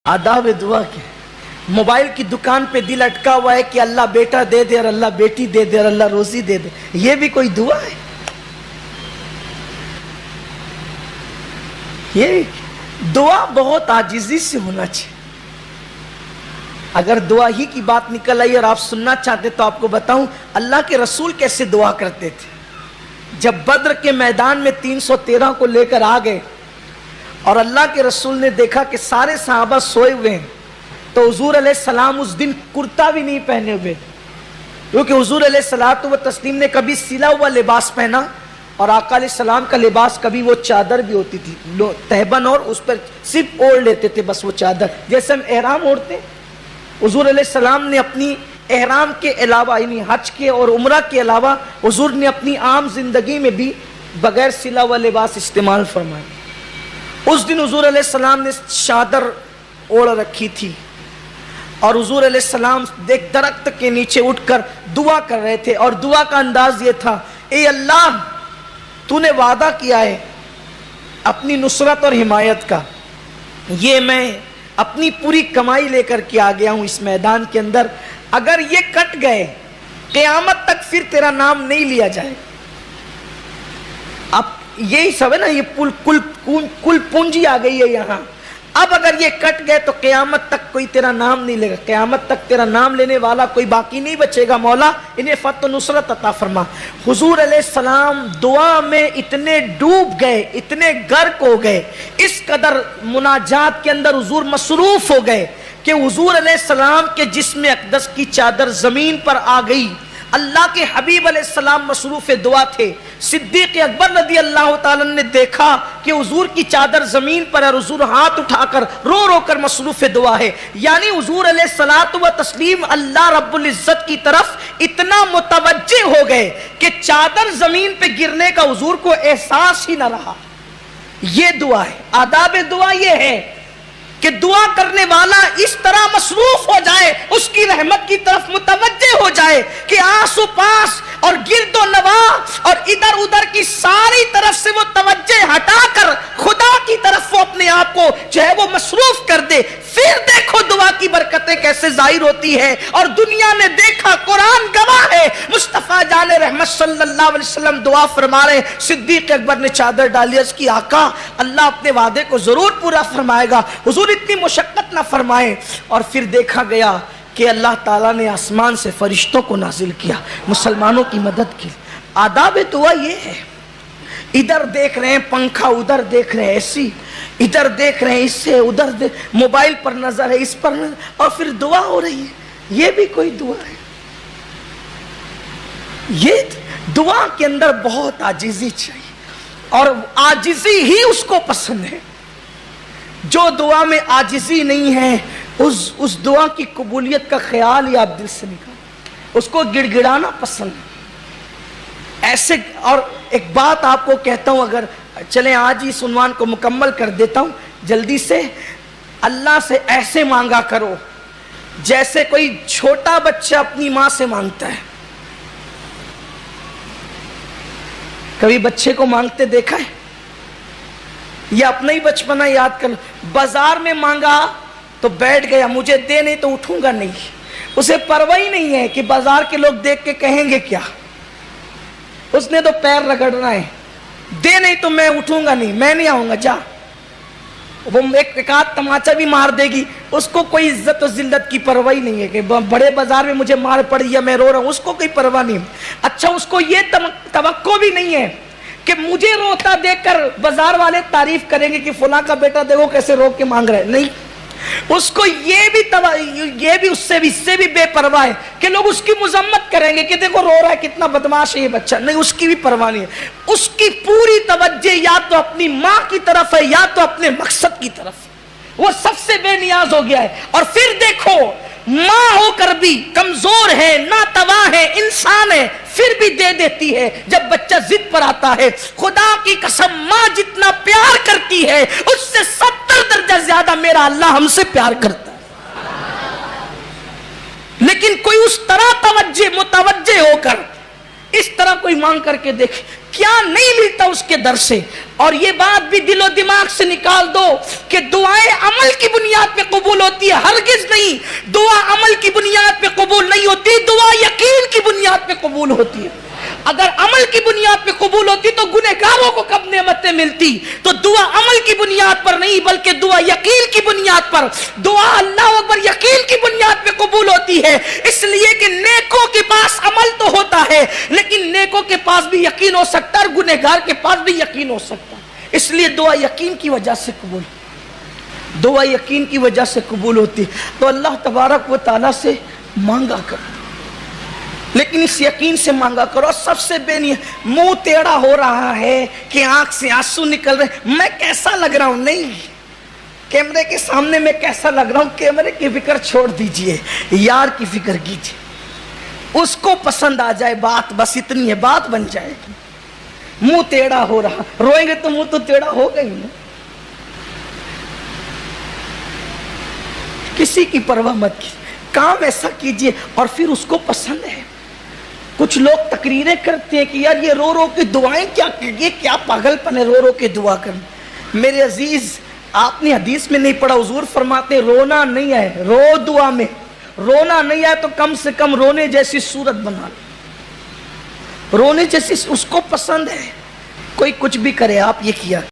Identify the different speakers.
Speaker 1: आदाब दुआ के मोबाइल की दुकान पे दिल अटका हुआ है कि अल्लाह बेटा दे दे और अल्लाह बेटी दे दे और अल्लाह रोजी दे दे, ये भी कोई दुआ है? ये दुआ बहुत आजिजी से होना चाहिए। अगर दुआ ही की बात निकल आई और आप सुनना चाहते तो आपको बताऊं अल्लाह के रसूल कैसे दुआ करते थे। जब बद्र के मैदान में 313 को लेकर आ गए और अल्लाह के रसूल ने देखा कि सारे सहाबा सोए हुए हैं, तो हुजूर अलैहिस्सलाम उस दिन कुर्ता भी नहीं पहने हुए, क्योंकि हुजूर अलैहिस्सलातु व तस्लीम ने कभी सिला हुआ लिबास पहना और आका अलैहिस्सलाम का लिबास कभी वो चादर भी होती थी, तहबन, और उस पर सिर्फ ओढ़ लेते थे बस वो चादर, जैसे हम एहराम ओढ़ते। हुजूर अलैहिस्सलाम ने अपनी एहराम के अलावा यानी हज के और उम्रा के अलावा हुजूर ने अपनी आम जिंदगी में भी बगैर सिला हुआ लिबास इस्तेमाल फरमाया। उस दिन हुजूर अलैहिस्सलाम ने चादर ओढ़ रखी थी और हुजूर अलैहिस्सलाम देख दरख्त के नीचे उठकर दुआ कर रहे थे और दुआ का अंदाज ये था, ए अल्लाह तूने वादा किया है अपनी नुसरत और हिमायत का, ये मैं अपनी पूरी कमाई लेकर के आ गया हूं इस मैदान के अंदर, अगर ये कट गए क़यामत तक फिर तेरा नाम नहीं लिया जाए। अब यही सब है ना, ये कुल पूंजी आ गई है यहाँ। अब अगर ये कट गए तो क़यामत तक कोई तेरा नाम नहीं लेगा, क़यामत तक तेरा नाम लेने वाला कोई बाकी नहीं बचेगा। मौला इन्हें फतह नुसरत अता फरमा। हुजूर अलैहिस्सलाम दुआ में इतने डूब गए, इतने गर्क हो गए, इस कदर मुनाजात के अंदर हुजूर मसरूफ हो गए कि हुजूर अलैहिस्सलाम के जिस्म अक़दस की चादर जमीन पर आ गई। अल्लाह के हबीब अलैहिस्सलाम मसरूफ दुआ थे। सिद्दीक़ अकबर रज़ी अल्लाह ताला ने देखा कि हुजूर की चादर जमीन पर है, हुजूर हाथ उठाकर रो रो कर मसरूफ दुआ है। यानी हुजूर अलैहिस्सलातु व तस्लीम अल्लाह रब्बुल इज्जत की तरफ इतना मुतवज्जे हो गए कि चादर जमीन पे गिरने का हुजूर को एहसास ही न रहा। ये दुआ है, आदाब दुआ ये है कि दुआ करने वाला इस तरह मसरूफ हो जाए, उसकी रहमत की तरफ मुतवज्जे हो जाए कि आसो पास और गिरदो नवा और इधर उधर की सारी तरफ से वो तवज्जे हटाकर खुदा की तरफ वो अपने आप को जो है वो मसरूफ कर दे। फिर देखो दुआ की बरकतें कैसे जाहिर होती है। और दुनिया ने देखा, कुरान गवाह है, मुस्तफा जाने रहमत सल्लल्लाहु अलैहि वसल्लम दुआ फरमा रहे। सिद्दीक़ अकबर ने चादर डाली, उसकी आका अल्लाह अपने वादे को जरूर पूरा फरमाएगा, हुजूर इतनी मुशक्कत ना फरमाए। और फिर देखा गया कि अल्लाह ताला ने आसमान से फरिश्तों को नाजिल किया मुसलमानों की मदद की। आदाब दुआ ये है, इधर देख रहे हैं पंखा, उधर देख रहे हैं एसी, इधर देख रहे हैं इससे उधर मोबाइल पर नजर है, इस पर नजर, और फिर दुआ हो रही है। ये भी कोई दुआ है? ये दुआ के अंदर बहुत आजिज़ी चाहिए और आजिज़ी ही उसको पसंद है। जो दुआ में आजिज़ी नहीं है उस दुआ की कबूलियत का ख्याल ही आप दिल से निकाल, उसको गिड़गिड़ाना पसंद है ऐसे। और एक बात आपको कहता हूं, अगर चलें आज ही इस उन्वान को मुकम्मल कर देता हूं जल्दी से। अल्लाह से ऐसे मांगा करो जैसे कोई छोटा बच्चा अपनी मां से मांगता है। कभी बच्चे को मांगते देखा है? या अपना ही बचपना याद कर। बाजार में मांगा तो बैठ गया, मुझे दे नहीं तो उठूंगा नहीं। उसे परवाह ही नहीं है कि बाजार के लोग देख के कहेंगे क्या, उसने तो पैर रगड़ना है, दे नहीं तो मैं उठूंगा नहीं, मैं नहीं आऊंगा, जा। वो एक आध तमाचा भी मार देगी, उसको कोई इज्जत और जिल्लत की परवाह ही नहीं है कि बड़े बाजार में मुझे मार पड़ी या मैं रो रहा हूं, उसको कोई परवाह नहीं। अच्छा, उसको ये तवक्को भी नहीं है कि मुझे रोता देखकर बाजार वाले तारीफ करेंगे कि फुला का बेटा देखो कैसे रो के मांग रहा है, नहीं। उसको ये भी इससे भी बेपरवाह है कि लोग उसकी मुजम्मत करेंगे कि देखो रो रहा है, कितना बदमाश है ये बच्चा, नहीं, उसकी भी परवाह नहीं है। उसकी पूरी तवज्जो या तो अपनी मां की तरफ है या तो अपने मकसद की तरफ, वो सबसे बेनियाज हो गया है। और फिर देखो, मां होकर भी कमजोर है, नातवा है, इंसान है, फिर भी दे देती है जब बच्चा जिद पर आता है। खुदा की कसम, मां जितना प्यार करती है उससे 70 दर्जा ज्यादा मेरा अल्लाह हमसे प्यार करता है। लेकिन कोई उस तरह मुतवज्जे होकर इस तरह कोई मांग करके देखे, کیا نہیں ملتا اس کے در سے. اور یہ بات بھی دل و دماغ سے نکال دو کہ دعائیں عمل کی بنیاد پہ قبول ہوتی ہے، ہرگز نہیں. دعا عمل کی بنیاد پہ قبول نہیں ہوتی، دعا یقین کی بنیاد پہ قبول ہوتی ہے. اگر عمل کی بنیاد پہ قبول ہوتی تو گنہگاروں کو کب نعمتیں ملتی. تو دعا عمل کی بنیاد پر نہیں بلکہ دعا یقین کی بنیاد پر، دعا اللہ اکبر یقین کی بنیاد پہ قبول ہوتی ہے. اس لیے کہ نیکوں کے پاس عمل تو ہوتا ہے لیکن نیکوں کے پاس بھی یقین ہو سکتا ہے اور گنہگار کے پاس بھی یقین ہو سکتا ہے. اس لیے دعا یقین کی وجہ سے قبول، دعا یقین کی وجہ سے قبول ہوتی. تو اللہ تبارک و تعالیٰ سے مانگا کرو لیکن اس یقین سے مانگا کرو. سب سے بے نیت منہ ٹیڑھا ہو رہا ہے کہ آنکھ سے آنسو نکل رہے، میں کیسا لگ رہا ہوں، نہیں کیمرے کے سامنے میں کیسا لگ رہا ہوں، کیمرے کی فکر چھوڑ دیجئے، یار کی فکر کیجئے. اس کو پسند آ جائے بات، بس اتنی ہے، بات بن جائے گی. منہ ٹیڑھا ہو رہا، روئیں گے تو منہ تو ٹیڑھا ہو گئی نا. کسی کی پرواہ مت کیجیے، کام ایسا کیجئے اور پھر اس کو پسند ہے. کچھ لوگ تقریریں کرتے ہیں کہ یار یہ رو رو کے دعائیں کیا، یہ کیا پاگل پن ہے رو رو کے دعا کرنا. میرے عزیز آپ نے حدیث میں نہیں پڑھا، حضور فرماتے ہیں رونا نہیں ہے، رو دعا میں. رونا نہیں ہے تو کم سے کم رونے جیسی صورت بنا لو، رونے جیسی، اس کو پسند ہے. کوئی کچھ بھی کرے، آپ یہ کیا